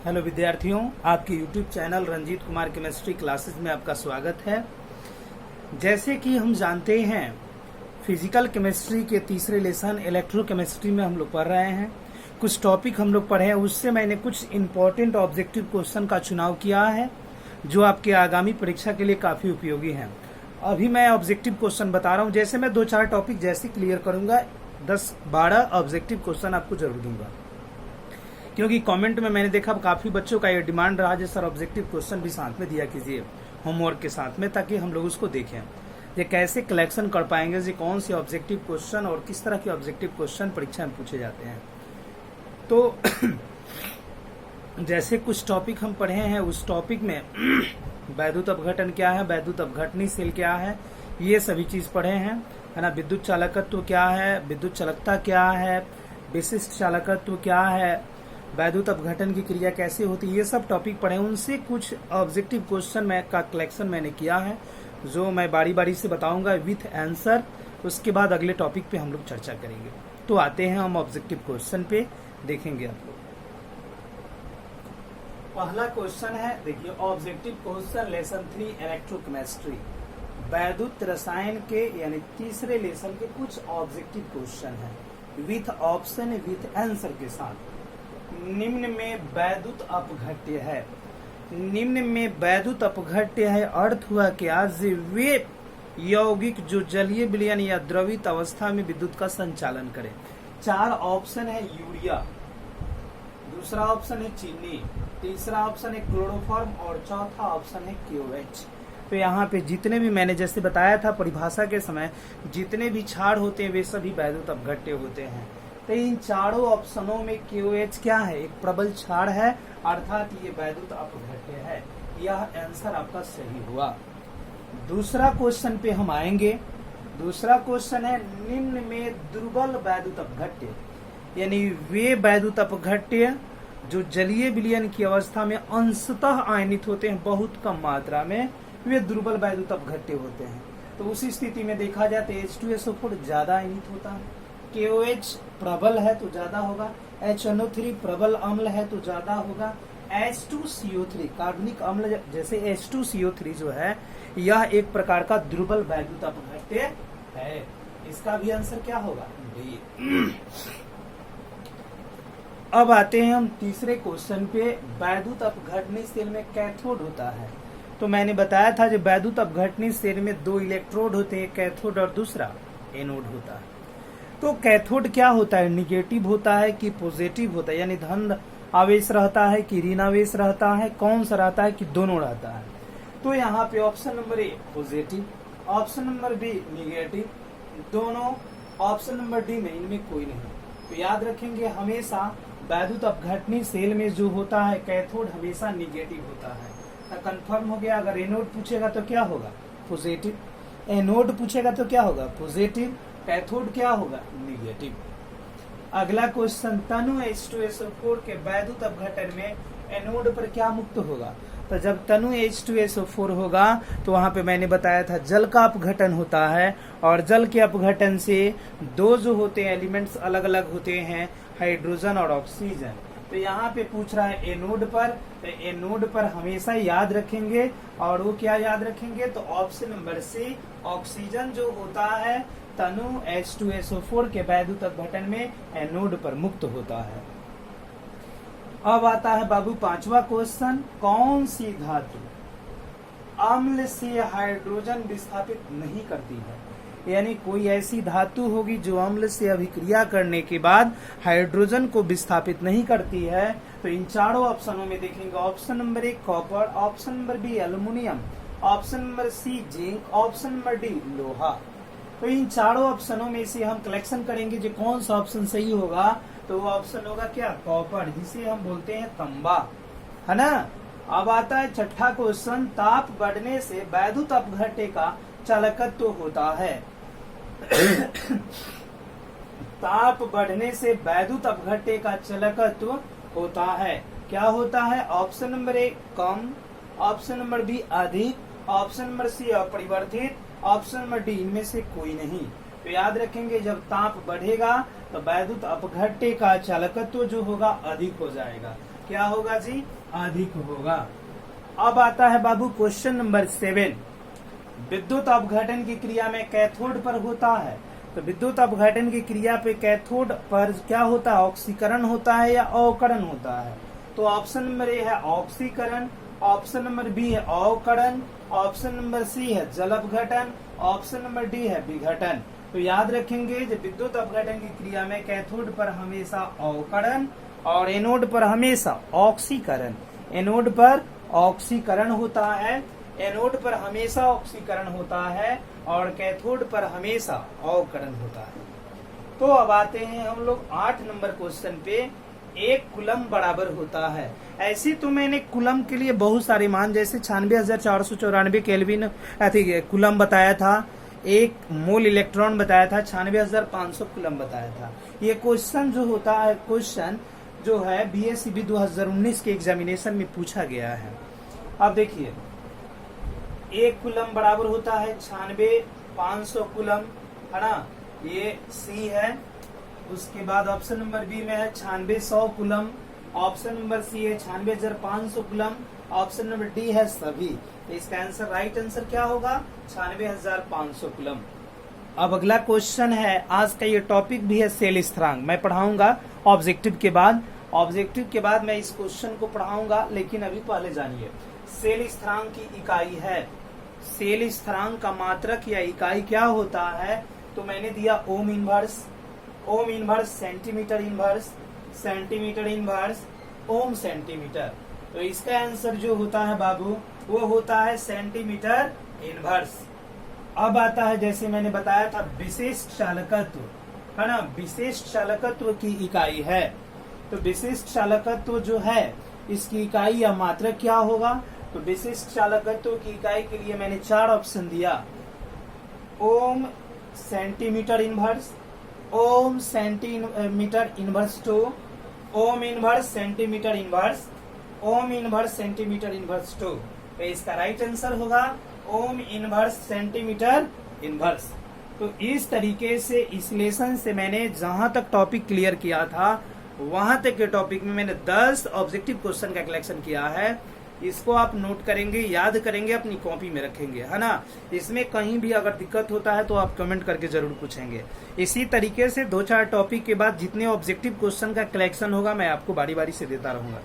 Hello विद्यार्थियों, आपके YouTube channel Ranjeet Kumar chemistry classes में आपका स्वागत है। जैसे कि हम जानते हैं, फिजिकल केमिस्ट्री के तीसरे लेसन इलेक्ट्रोकेमिस्ट्री में हम लोग पढ़ रहे हैं। कुछ टॉपिक हम लोग पढ़े हैं, उससे मैंने कुछ इंपॉर्टेंट ऑब्जेक्टिव क्वेश्चन का चुनाव किया है जो आपके आगामी परीक्षा के लिए काफी उपयोगी हैं। अभी मैं ऑब्जेक्टिव क्वेश्चन बता रहा हूँ। जैसे मैं 2-4 टॉपिक जैसे क्लियर करूंगा, 10-12 ऑब्जेक्टिव क्वेश्चन आपको जरूर दूंगा, क्योंकि कमेंट में मैंने देखा काफी बच्चों का ये डिमांड रहा है सर ऑब्जेक्टिव क्वेश्चन भी साथ में दिया कीजिए होमवर्क के साथ में, ताकि हम लोग उसको देखें ये कैसे कलेक्शन कर पाएंगे, ये कौन से ऑब्जेक्टिव क्वेश्चन और किस तरह के ऑब्जेक्टिव क्वेश्चन परीक्षा में पूछे जाते हैं। तो जैसे कुछ टॉपिक हम पढ़े हैं, उस टॉपिक में वैद्युत अपघटन क्या है, वैद्युत अपघटनी सेल क्या है, ये सभी चीज पढ़े हैं, है ना। विद्युत चालकत्व क्या है, विद्युत चालकता क्या है, विशिष्ट चालकत्व क्या है, वैद्युत अपघटन की क्रिया कैसे होती है, ये सब टॉपिक पढ़े। उनसे कुछ ऑब्जेक्टिव क्वेश्चन का कलेक्शन मैंने किया है, जो मैं बारी बारी से बताऊंगा विथ आंसर। उसके बाद अगले टॉपिक पे हम लोग चर्चा करेंगे। तो आते हैं हम ऑब्जेक्टिव क्वेश्चन पे, देखेंगे आप लोग। पहला क्वेश्चन है, देखिए ऑब्जेक्टिव क्वेश्चन लेसन 3 इलेक्ट्रोकेमिस्ट्री, वैद्युत रसायन के यानी तीसरे लेसन के कुछ ऑब्जेक्टिव क्वेश्चन है विथ ऑप्शन विथ आंसर के साथ। निम्न में वैद्युत अपघट्य है, निम्न में वैद्युत अपघट्य है अर्थ हुआ क्या, वे यौगिक जो जलीय विलयन या द्रवित अवस्था में विद्युत का संचालन करें। 4 ऑप्शन है यूरिया, दूसरा ऑप्शन है चीनी, तीसरा ऑप्शन है क्लोरोफॉर्म और चौथा ऑप्शन है क्यूएच। तो यहाँ पे जितने भी मैंने जैसे बताया था परिभाषा के समय, जितने भी क्षार होते हैं वे सभी वैद्युत अपघट्य होते हैं। तो इन चारों ऑप्शनों में क्यूएच क्या है, एक प्रबल क्षार है, अर्थात ये वैद्युत अपघट्य है। यह आंसर आपका सही हुआ। दूसरा क्वेश्चन पे हम आएंगे। दूसरा क्वेश्चन है, निम्न में दुर्बल वैद्युत अपघट्य, यानी वे वैद्युत अपघट्य जो जलीय विलयन की अवस्था में अंशतः आयनित होते हैं, बहुत कम मात्रा में, वे दुर्बल वैद्युत अपघट्य होते हैं। तो उसी स्थिति में देखा जाए तो H2SO4 ज्यादा आयनित होता है, KOH प्रबल है तो ज्यादा होगा, HNO3 प्रबल अम्ल है तो ज्यादा होगा, H2CO3 कार्बनिक अम्ल जैसे H2CO3 जो है, यह एक प्रकार का दुर्बल वैद्युत अपघट्य है। इसका भी आंसर क्या होगा, डी। अब आते हैं हम तीसरे क्वेश्चन पे। वैद्युत अपघटनी सेल में कैथोड होता है। तो मैंने बताया था जो वैद्युत अपघटनी सेल में 2 इलेक्ट्रोड होते हैं, कैथोड और दूसरा एनोड होता है। तो कैथोड क्या होता है, निगेटिव होता है कि पॉजिटिव होता है, यानी धन आवेश रहता है कि ऋण आवेश रहता है, कौन सा रहता है कि दोनों रहता है। तो यहाँ पे option number A positive, option number B negative, दोनों। ऑप्शन नंबर डी में इनमें कोई नहीं। तो याद रखेंगे हमेशा वैद्युत अपघटनी सेल में जो होता है कैथोड हमेशा निगेटिव होता है। कंफर्म हो गया। अगर एनोड पूछेगा तो क्या होगा, पॉजिटिव, एनोड पूछेगा तो क्या होगा, पॉजिटिव, कैथोड क्या होगा, निगेटिव। अगला क्वेश्चन, तनु H2SO4 के वैद्युत अपघटन में एनोड पर क्या मुक्त होगा। तो जब तनु H2SO4 होगा तो वहां पे मैंने बताया था जल का अपघटन होता है, और जल के अपघटन से 2 जो होते हैं एलिमेंट्स अलग अलग होते हैं, हाइड्रोजन और ऑक्सीजन। तो यहाँ पे पूछ रहा है एनोड पर, तो एनोड पर हमेशा याद रखेंगे, और वो क्या याद रखेंगे, तो ऑप्शन नंबर सी ऑक्सीजन जो होता है तनु H2SO4 के वैद्युत अपघटन में एनोड पर मुक्त होता है। अब आता है बाबू 5वां क्वेश्चन, कौन सी धातु अम्ल से हाइड्रोजन विस्थापित नहीं करती है, यानी कोई ऐसी धातु होगी जो अम्ल से अभिक्रिया करने के बाद हाइड्रोजन को विस्थापित नहीं करती है। तो इन चारों ऑप्शनों में देखेंगे, option number 1 copper, option number B aluminium, option number C zinc, option number D लोहा। तो इन चारों ऑप्शनों में से हम कलेक्शन करेंगे जो कौन सा ऑप्शन सही होगा, तो वो ऑप्शन होगा क्या, कॉपर, जिसे हम बोलते हैं तांबा, है ना। अब आता है 6ठा क्वेश्चन, ताप बढ़ने से वैद्युत अपघट्य का चालकत्व होता है। ताप बढ़ने से वैद्युत अपघट्य का चालकत्व होता है, क्या होता है, ऑप्शन नंबर 1 कम, ऑप्शन नंबर बी अधिक, ऑप्शन नंबर सी अपरिवर्तित, ऑप्शन नंबर डी इनमें से कोई नहीं। तो याद रखेंगे जब ताप बढ़ेगा तो वैद्युत अपघट्य का चालकत्व जो होगा अधिक हो जाएगा। क्या होगा जी, अधिक होगा। अब आता है बाबू क्वेश्चन नंबर 7। विद्युत अपघटन की क्रिया में कैथोड पर होता है, तो विद्युत अपघटन की क्रिया पे कैथोड पर क्या होता है, ऑक्सीकरण होता है या अवकरण होता है। तो ऑप्शन नंबर ए है ऑक्सीकरण, ऑप्शन नंबर बी है अवकरण, ऑप्शन नंबर सी है जल अपघटन, ऑप्शन नंबर डी है विघटन। तो याद रखेंगे जब विद्युत अपघटन की क्रिया में कैथोड पर हमेशा अवकरण और एनोड पर हमेशा ऑक्सीकरण, एनोड पर ऑक्सीकरण होता है, एनोड पर हमेशा ऑक्सीकरण होता है और कैथोड पर हमेशा अवकरण होता है। तो अब आते हैं हम लोग 8 नंबर क्वेश्चन पे। 1 कूलम बराबर होता है। ऐसे तो मैंने कूलम के लिए बहुत सारे मान जैसे 96,494 केल्विन कूलम बताया था, 1 मोल इलेक्ट्रॉन बताया था, 96,500 कूलम बताया था। ये क्वेश्चन जो होता है, क्वेश्चन जो है बीएससीबी 2019 के एग्जामिनेशन में पूछा गया है। अब देखिए 1 कूलम बराबर होता है 96,500 कूलम, है ना, ये सी है। उसके बाद ऑप्शन नंबर बी में है 96,100 कूलम, ऑप्शन नंबर सी है 96,500 कूलम, ऑप्शन नंबर डी है सभी। तो इसका आंसर, राइट आंसर क्या होगा, 96,500 कूलम। अब अगला क्वेश्चन है, आज का ये टॉपिक भी है सेल स्थिरांक। मैं पढ़ाऊंगा ऑब्जेक्टिव के बाद, ऑब्जेक्टिव के बाद मैं इस क्वेश्चन को पढ़ाऊंगा, लेकिन अभी पहले जानिए सेल स्थिरांक की इकाई है। सेल स्थिरांक का मात्रक या इकाई क्या होता है, तो मैंने दिया ohm inverse, ohm inverse centimetre inverse, centimetre inverse ohm centimetre. तो इसका आंसर जो होता है बाबू वो होता है सेंटीमीटर इनवर्स। अब आता है जैसे मैंने बताया था विशिष्ट चालकत्व, है ना, विशिष्ट चालकत्व की इकाई है। तो विशिष्ट चालकत्व जो है इसकी इकाई या मात्रक क्या होगा, तो विशिष्ट चालकत्व की इकाई के लिए मैंने 4 ऑप्शन दिया, ohm centimetre inverse, ohm centimetre inverse two, ohm inverse centimetre inverse, ohm inverse centimetre inverse two. तो इसका राइट आंसर होगा ओम इनवर्स सेंटीमीटर इनवर्स। तो इस तरीके से इस लेसन से मैंने जहां तक टॉपिक क्लियर किया था वहां तक के टॉपिक में मैंने 10 ऑब्जेक्टिव क्वेश्चन का कलेक्शन किया है। इसको आप नोट करेंगे, याद करेंगे, अपनी कॉपी में रखेंगे, है ना। इसमें कहीं भी अगर दिक्कत होता है तो आप कमेंट करके जरूर पूछेंगे। इसी तरीके से 2-4 टॉपिक के बाद जितने ऑब्जेक्टिव क्वेश्चन का कलेक्शन होगा मैं आपको बारी बारी से देता रहूंगा।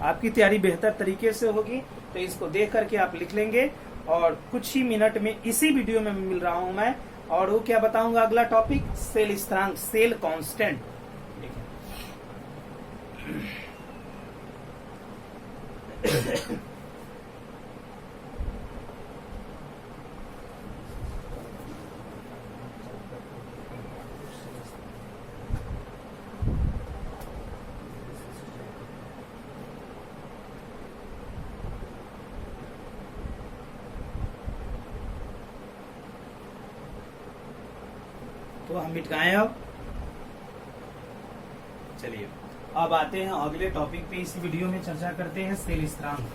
आपकी तैयारी बेहतर तरीके से होगी, तो इसको देख करके आप लिख लेंगे। और कुछ ही मिनट में इसी वीडियो में मिल रहा हूं मैं, और वो क्या बताऊंगा, अगला टॉपिक सेल स्थिरांक, सेल कांस्टेंट। तो हम मिट गए। अब चलिए अब आते हैं अगले टॉपिक पे। इस वीडियो में चर्चा करते हैं सेल स्थिरांक।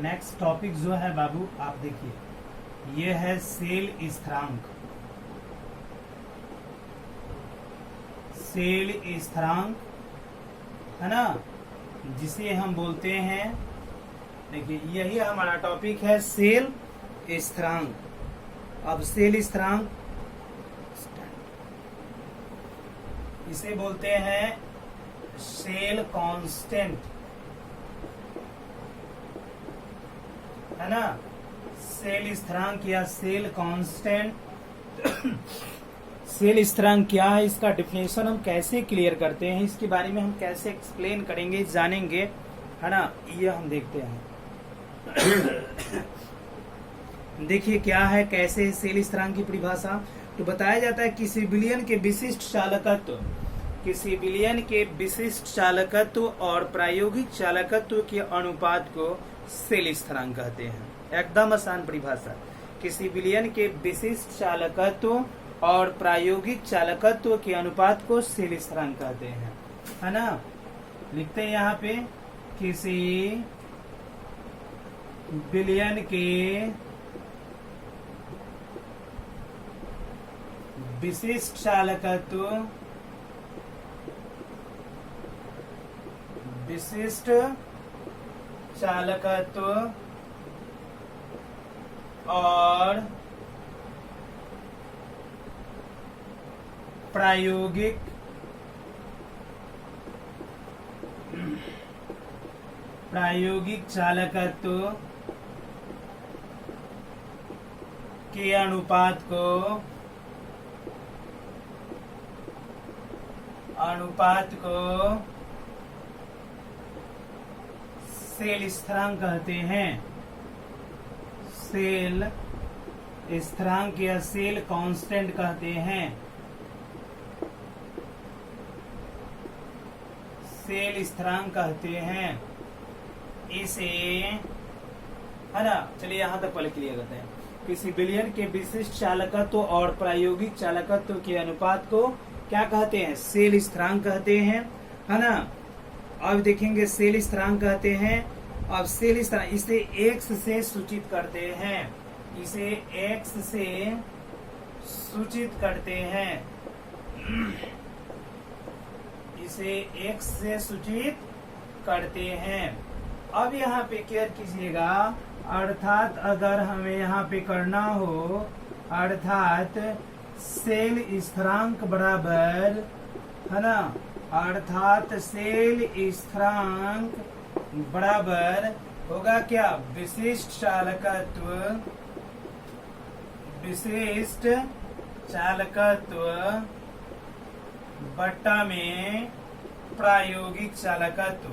नेक्स्ट टॉपिक जो है बाबू आप देखिए, ये है सेल स्थिरांक। सेल स्थिरांक, है ना, जिसे हम बोलते हैं, देखिए यही हमारा टॉपिक है सेल स्थिरांक। अब सेल स्थिरांक इसे बोलते हैं सेल कांस्टेंट, है ना, सेल स्थिरांक या सेल कांस्टेंट। सेल स्थिरांक क्या है, इसका डिफिनेशन हम कैसे क्लियर करते हैं, इसके बारे में हम कैसे एक्सप्लेन करेंगे, जानेंगे, है ना, ये हम देखते हैं। देखिए क्या है, कैसे सेल स्थिरांक की परिभाषा। तो बताया जाता है किसी विलयन के विशिष्ट चालकत्व, किसी विलयन के विशिष्ट चालकत्व और प्रायोगिक चालकत्व के अनुपात को सेल स्थिरांक कहते हैं। एकदम आसान परिभाषा। किसी विलयन के विशिष्ट चालकत्व और प्रायोगिक चालकत्व के अनुपात को सेल स्थिरांक कहते हैं, है ना। लिखते हैं यहाँ पे, किसी विलयन के विशिष्ट चालकत्व और प्रायोगिक चालकत्व के अनुपात को सेल स्थिरांक कहते हैं। सेल स्थिरांक या सेल कांस्टेंट कहते हैं। सेल स्थिरांक कहते हैं इसे, है ना। चलिए यहाँ तक पहले क्लियर करते हैं। किसी विलयन के विशिष्ट चालकत्व और प्रायोगिक चालकत्व के अनुपात को क्या कहते हैं? सेल स्थिरांक कहते हैं, है ना। अब देखेंगे सेल स्थिरांक कहते हैं। अब सेल स्थिरांक इसे x से सूचित करते हैं, इसे x से सूचित करते हैं, इसे x से सूचित करते हैं। अब यहाँ पे केयर कीजिएगा, अर्थात अगर हमें यहाँ पे करना हो, अर्थात सेल स्थिरांक बराबर, है ना, अर्थात सेल स्थिरांक बराबर होगा क्या? विशिष्ट चालकत्व बट्टा में प्रायोगिक चालकत्व,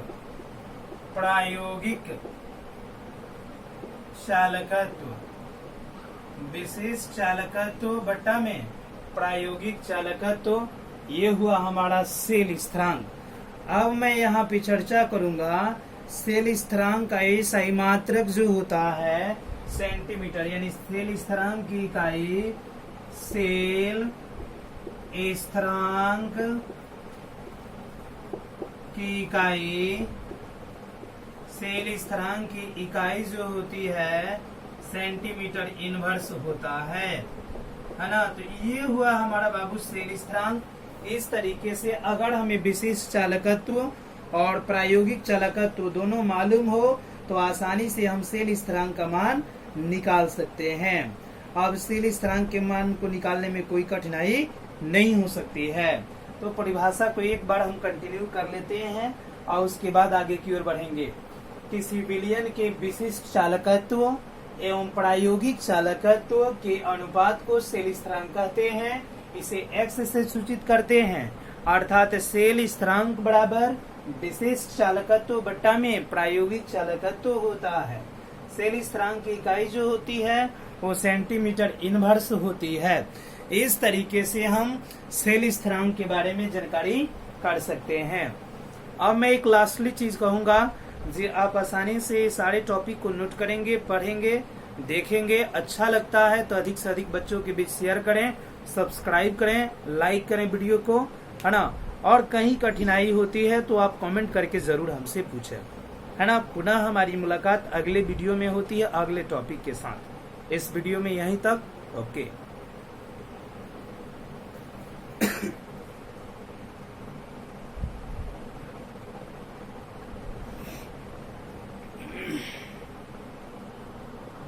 विशिष्ट चालकत्व बट्टा में प्रायोगिक चालकत्व, ये हुआ हमारा सेल स्थिरांक। अब मैं यहाँ पे चर्चा करूंगा सेल स्थिरांक का ऐसा मात्रक जो होता है सेंटीमीटर, यानी सेल स्थिरांक की इकाई, सेल स्थिरांक की इकाई, सेल स्थिरांक की इकाई जो होती है सेंटीमीटर इनवर्स होता है ना। तो ये हुआ हमारा बाबू सेल स्थिरांक। इस तरीके से अगर हमें विशिष्ट चालकत्व और प्रायोगिक चालकत्व दोनों मालूम हो तो आसानी से हम सेल स्थिरांक का मान निकाल सकते हैं। अब सेल स्थिरांक के मान को निकालने में कोई कठिनाई नहीं हो सकती है। तो परिभाषा को एक बार हम कंटिन्यू कर लेते हैं और उसके बाद आगे की ओर बढ़ेंगे। किसी विलयन के विशिष्ट चालकत्व एवं प्रायोगिक चालकत्व के अनुपात को सेल स्थिरांक कहते हैं। इसे x से सूचित करते हैं, अर्थात सेल स्थिरांक बराबर विशिष्ट चालकत्व बट्टा में प्रायोगिक चालकत्व होता है। सेल स्थिरांक की इकाई जो होती है वो सेंटीमीटर इनवर्स होती है। इस तरीके से हम सेल स्थिरांक के बारे में जानकारी कर सकते हैं। अब मैं एक लास्टली चीज कहूंगा जी, आप आसानी से सारे टॉपिक को नोट करेंगे, पढ़ेंगे, देखेंगे। अच्छा लगता है तो अधिक से अधिक बच्चों के बीच शेयर करें, सब्सक्राइब करें, लाइक करें वीडियो को, है ना। और कहीं कठिनाई होती है तो आप कमेंट करके जरूर हमसे पूछें, है ना। पुनः हमारी मुलाकात अगले वीडियो में होती है अगले टॉपिक के साथ। इस वीडियो में यहीं तक, ओके।